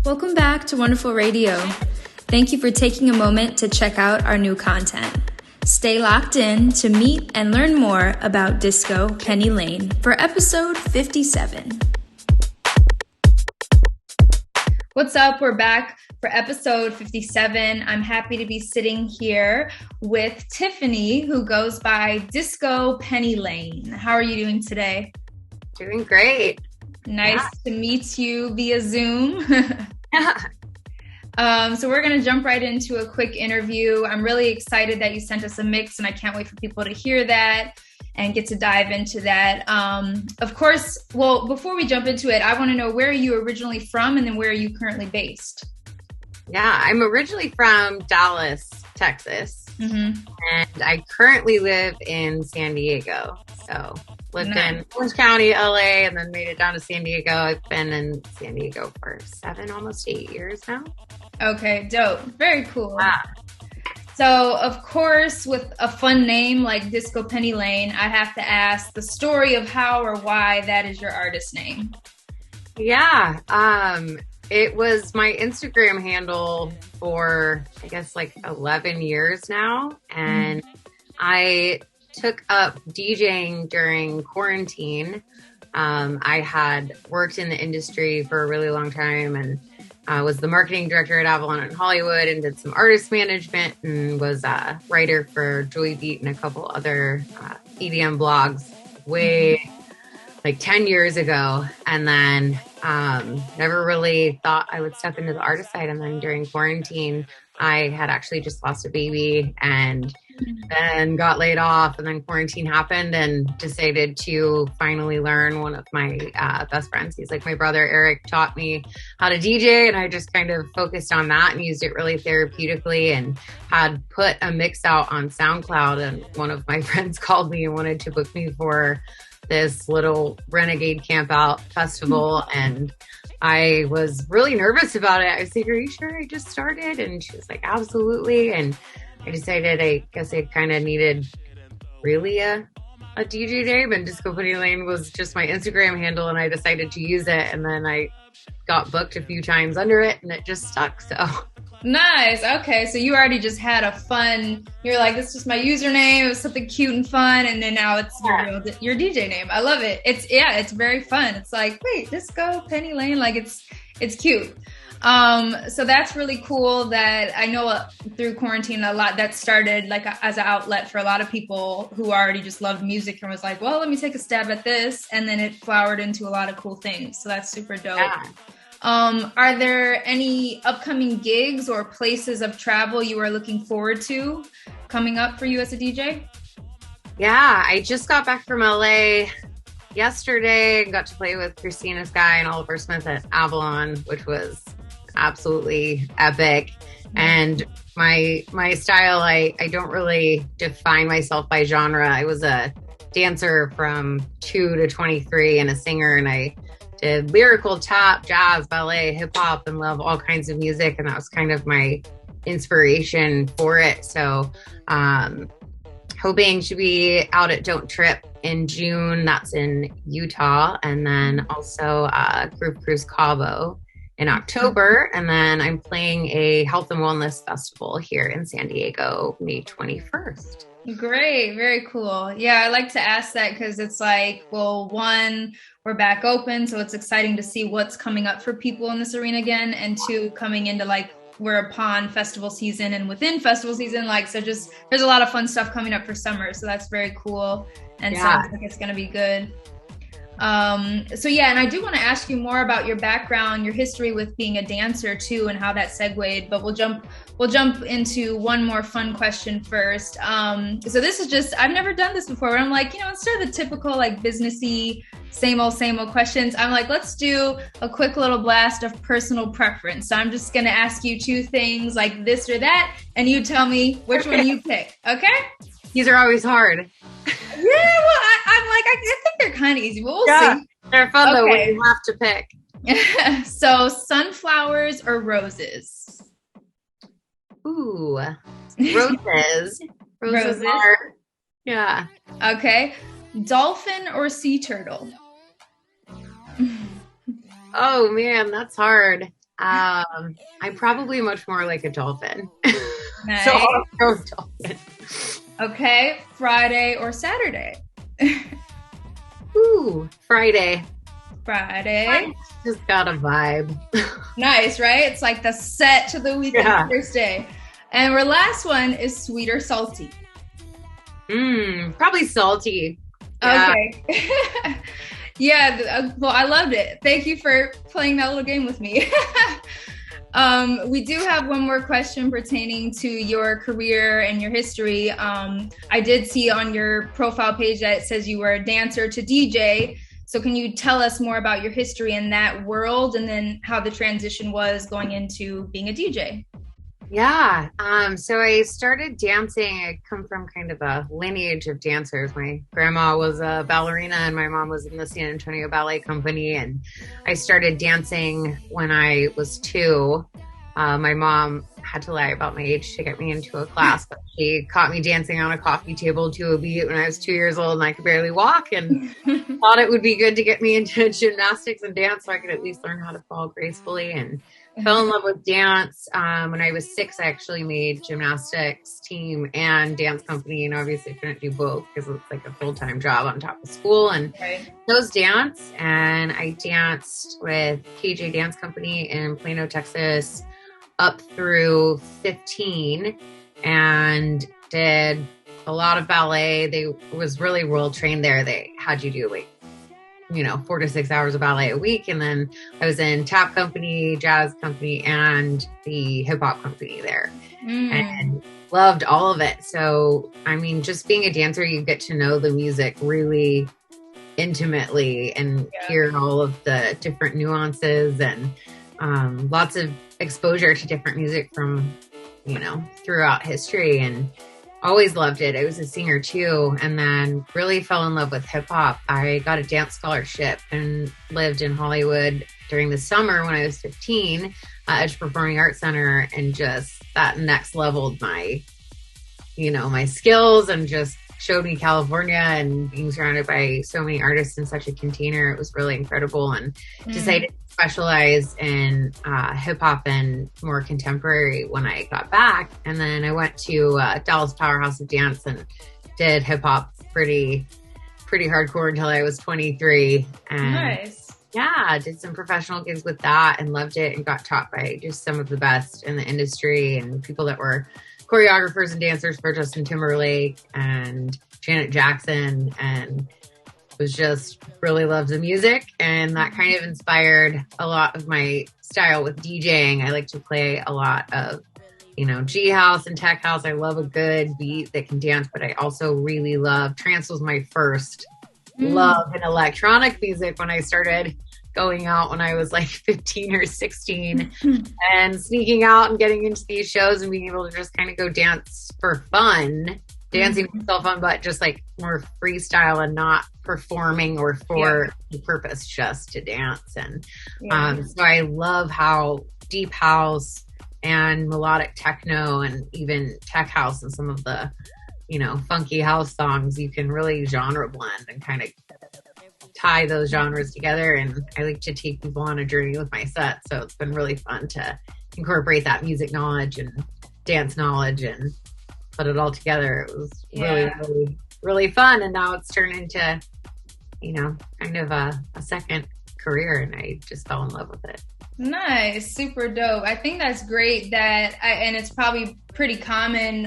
Welcome back to Wonderful Radio. Thank you for taking a moment to check out our new content. Stay locked in to meet and learn more about DiscoPennyLane for episode 57. What's up? We're back for episode 57. I'm happy to be sitting here with Tiffany, who goes by DiscoPennyLane. How are you doing today? Doing great. Nice to meet you via Zoom. So we're going to jump right into a quick interview. I'm really excited that you sent us a mix, and I can't wait for people to hear that and get to dive into that. Of course, well, before we jump into it, I want to know, where are you originally from, and then where are you currently based? Yeah, I'm originally from Dallas, Texas, and I currently live in San Diego. So lived in Orange County, LA, and then made it down to San Diego. I've been in San Diego for 7, almost 8 years now. Okay, dope. Very cool. Wow. So, of course, with a fun name like DiscoPennyLane, I have to ask the story of how or why that is your artist name. Yeah, it was my Instagram handle for, I guess, like 11 years now. And I took up DJing during quarantine. I had worked in the industry for a really long time, and I was the marketing director at Avalon in Hollywood and did some artist management, and was a writer for Joy Beat and a couple other EDM blogs way like 10 years ago. And then never really thought I would step into the artist side. And then during quarantine, I had actually just lost a baby and then got laid off, and then quarantine happened, and decided to finally learn. One of my best friends, he's like my brother, Eric, taught me how to DJ, and I just kind of focused on that and used it really therapeutically, and had put a mix out on SoundCloud. And one of my friends called me and wanted to book me for this little renegade camp out festival, and I was really nervous about it. I was like, "Are you sure? I just started." And she was like, "Absolutely." And I decided, I guess I kind of needed really a DJ name, and DiscoPennyLane was just my Instagram handle, and I decided to use it. And then I got booked a few times under it, and it just stuck. So nice. Okay, so you already just had a fun, you're like, this is my username, it was something cute and fun, and then now it's your DJ name. I love it. It's very fun. It's like, wait, DiscoPennyLane, like it's cute. So that's really cool. That I know through quarantine a lot that started like as an outlet for a lot of people who already just loved music and was like, well, let me take a stab at this. And then it flowered into a lot of cool things. So that's super dope. Yeah. Are there any upcoming gigs or places of travel you are looking forward to coming up for you as a DJ? Yeah, I just got back from LA yesterday and got to play with Christina Sky and Oliver Smith at Avalon, which was absolutely epic. And my style, I don't really define myself by genre. I was a dancer from 2 to 23 and a singer, and I did lyrical, tap, jazz, ballet, hip hop, and love all kinds of music, and that was kind of my inspiration for it. So hoping to be out at Don't Trip in June. That's in Utah. And then also Groove Cruise Cabo in October. And then I'm playing a health and wellness festival here in San Diego, May 21st. Great. Very cool. Yeah, I like to ask that because it's like, well, one, we're back open, so it's exciting to see what's coming up for people in this arena again. And two, coming into like, we're upon festival season and within festival season, like, so just, there's a lot of fun stuff coming up for summer. So that's very cool. And sounds like it's going to be good. So yeah, and I do want to ask you more about your background, your history with being a dancer too, and how that segued, but we'll jump into one more fun question first. So this is just, I've never done this before, where I'm like, instead of the typical like businessy, same old questions, I'm like, let's do a quick little blast of personal preference. So I'm just going to ask you 2 things like this or that, and you tell me which one you pick. Okay? These are always hard. Yeah, well, I'm like, I think they're kind of easy, but we'll see. They're fun though when you have to pick. So sunflowers or roses? Ooh, roses. Roses are, yeah. Okay. Dolphin or sea turtle? Oh man, that's hard. I'm probably much more like a dolphin. Nice. So I'll go with dolphin. Okay, Friday or Saturday? Ooh, Friday. Friday. Just got a vibe. Nice, right? It's like the set to the weekend Thursday. And our last one is sweet or salty? Probably salty. Yeah. Okay. Yeah, well, I loved it. Thank you for playing that little game with me. We do have one more question pertaining to your career and your history. I did see on your profile page that it says you were a dancer to DJ. So can you tell us more about your history in that world and then how the transition was going into being a DJ? Yeah. So I started dancing. I come from kind of a lineage of dancers. My grandma was a ballerina and my mom was in the San Antonio Ballet Company. And I started dancing when I was 2. My mom had to lie about my age to get me into a class, but she caught me dancing on a coffee table to a beat when I was 2 years old and I could barely walk, and thought it would be good to get me into gymnastics and dance so I could at least learn how to fall gracefully, and fell in love with dance. When I was 6, I actually made gymnastics team and dance company, and obviously couldn't do both because it's like a full-time job on top of school, and those dance. And I danced with KJ Dance Company in Plano, Texas, up through 15, and did a lot of ballet. They was really world trained there. They had you do like, 4 to 6 hours of ballet a week. And then I was in tap company, jazz company, and the hip hop company there, and loved all of it. So, I mean, just being a dancer, you get to know the music really intimately and hear all of the different nuances, and lots of exposure to different music from, throughout history, and always loved it. I was a singer too, and then really fell in love with hip hop. I got a dance scholarship and lived in Hollywood during the summer when I was 15 at Edge Performing Arts Center, and just that next leveled my, my skills, and just showed me California and being surrounded by so many artists in such a container. It was really incredible, and decided to specialize in hip hop and more contemporary when I got back. And then I went to Dallas Powerhouse of Dance and did hip hop pretty hardcore until I was 23. And nice. Yeah, did some professional gigs with that and loved it, and got taught by just some of the best in the industry and people that were choreographers and dancers for Justin Timberlake and Janet Jackson, and was just really loved the music. And that kind of inspired a lot of my style with DJing. I like to play a lot of, G house and tech house. I love a good beat that can dance, but I also really love trance. Was my first love in electronic music when I started going out when I was like 15 or 16 and sneaking out and getting into these shows and being able to just kind of go dance for fun, dancing for fun, but just like more freestyle and not performing or for the purpose, just to dance. And so I love how deep house and melodic techno and even tech house and some of the, funky house songs, you can really genre blend and kind of tie those genres together. And I like to take people on a journey with my set. So it's been really fun to incorporate that music knowledge and dance knowledge and put it all together. It was really, really fun. And now it's turned into, kind of a second career, and I just fell in love with it. Nice. Super dope. I think that's great and it's probably pretty common,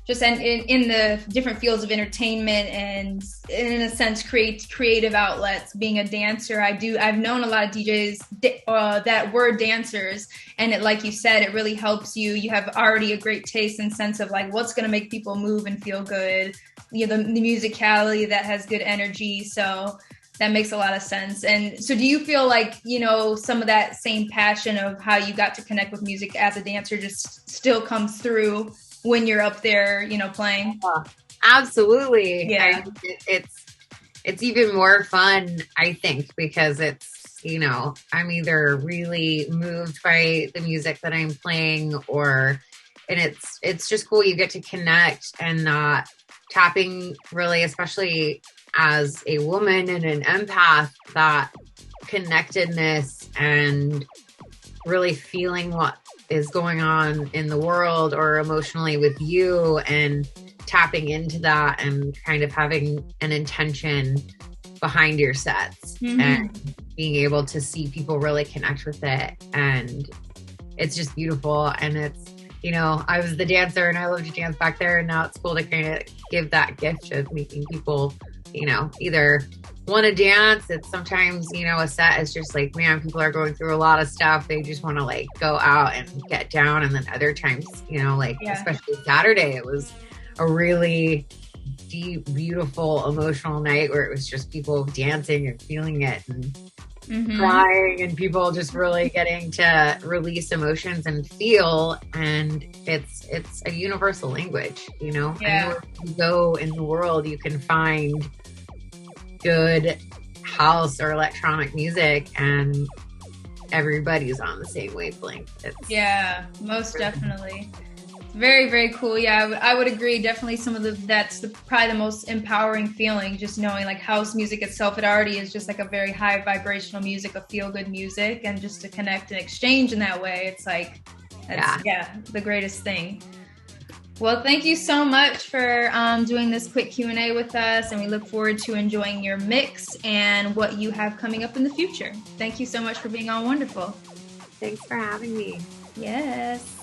just in the different fields of entertainment and in a sense creative outlets. Being a dancer, I've known a lot of DJs that were dancers, and it, like you said, it really helps you have already a great taste and sense of like what's going to make people move and feel good, the musicality that has good energy. So that makes a lot of sense. And so do you feel like, some of that same passion of how you got to connect with music as a dancer just still comes through when you're up there, playing? Absolutely. Yeah. It's even more fun, I think, because it's, I'm either really moved by the music that I'm playing, and it's just cool. You get to connect and not tapping really, especially as a woman and an empath, that connectedness and really feeling what is going on in the world or emotionally with you, and tapping into that and kind of having an intention behind your sets, and being able to see people really connect with it. And it's just beautiful. And it's, you know, I was the dancer and I loved to dance back there, and now it's cool to kind of give that gift of making people, you know, either want to dance. It's sometimes, you know, a set is just like, man, people are going through a lot of stuff. They just want to like go out and get down. And then other times, you know, like especially Saturday, it was a really deep, beautiful, emotional night where it was just people dancing and feeling it and crying, and people just really getting to release emotions and feel. And it's a universal language, you know. Anywhere you go in the world, you can find good house or electronic music, and everybody's on the same wavelength. Most definitely. Very, very cool. Yeah, I would agree. Definitely that's probably the most empowering feeling, just knowing like house music itself, it already is just like a very high vibrational music, a feel good music, and just to connect and exchange in that way, it's like, that's, the greatest thing. Well, thank you so much for doing this quick Q&A with us, and we look forward to enjoying your mix and what you have coming up in the future. Thank you so much for being on Wonderful. Thanks for having me. Yes.